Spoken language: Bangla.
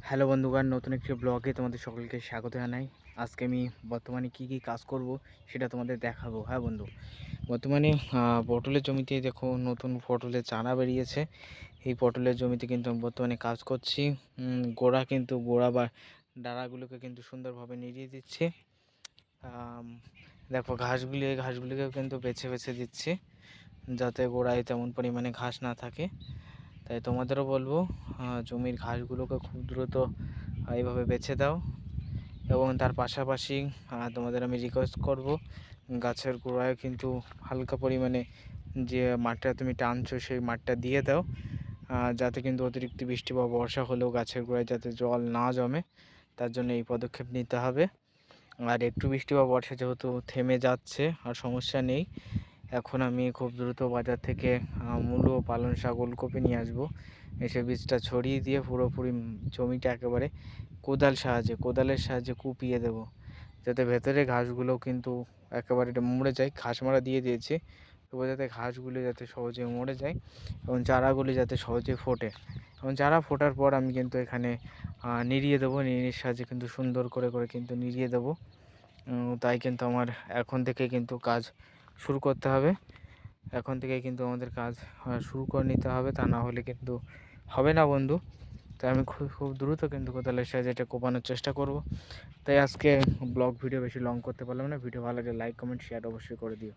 হ্যালো বন্ধুগণ, নতুন একটি ব্লগে তোমাদের সকলকে স্বাগত জানাই। আজকে আমি বর্তমানে কি কাজ করব সেটা তোমাদের দেখাবো। হ্যাঁ বন্ধু, বর্তমানে পটলের জমিতে দেখো নতুন পটলের চারা বেরিয়েছে। এই পটলের জমিতে কিন্তু আমি বর্তমানে কাজ করছি। গোড়া বা ডাঁড়াগুলোকে কিন্তু সুন্দরভাবে নিড়িয়ে দিচ্ছি। দেখো এই ঘাসগুলিকেও কিন্তু বেছে বেছে দিচ্ছি, যাতে গোড়ায় তেমন পরিমাণে ঘাস না থাকে। তাই তোমাদেরও বলবো, জমির ঘাসগুলোকে খুব দ্রুত এইভাবে বেছে দাও। এবং তার পাশাপাশি তোমাদের আমি রিকোয়েস্ট করব, গাছের গোড়ায় কিন্তু হালকা পরিমাণে যে মাঠটা তুমি টানছো সেই মাঠটা দিয়ে দাও, যাতে কিন্তু অতিরিক্ত বৃষ্টি বা বর্ষা হলেও গাছের গোড়ায় যাতে জল না জমে, তার জন্য এই পদক্ষেপ নিতে হবে। আর একটু বৃষ্টি বা বর্ষা যেহেতু থেমে যাচ্ছে, আর সমস্যা নেই। এখন আমি খুব দ্রুত বাজার থেকে মূলো, পালং শাক, ওলকপি নিয়ে আসবো। এসে বীজটা ছড়িয়ে দিয়ে পুরোপুরি জমিটা একেবারে কোদালের সাহায্যে কুপিয়ে দেব, যাতে ভেতরে ঘাসগুলো কিন্তু একেবারে মরে যায়। ঘাস মারা দিয়ে দিয়েছি, তবু যাতে ঘাসগুলো যাতে সহজে মরে যায় এবং চারাগুলি যাতে সহজে ফোটে। এবং চারা ফোটার পর আমি কিন্তু এখানে নিড়িয়ে দেবো, নিড়ির সাহায্যে কিন্তু সুন্দর করে কিন্তু নিড়িয়ে দেবো। তাই কিন্তু আমার এখন থেকে কিন্তু কাজ শুরু করতে হবে। এখন থেকে কিন্তু আমাদের কাজ শুরু করে নিতে হবে, তা না হলে কিন্তু হবে না বন্ধু। তাই আমি খুব দ্রুত কিন্তু কোদালের সাহায্যে এটা কোপানোর চেষ্টা করব। তাই আজকে ব্লগ ভিডিও বেশি লং করতে পারলাম না। ভিডিও ভালো লাগলে লাইক, কমেন্ট, শেয়ার অবশ্যই করে দিও।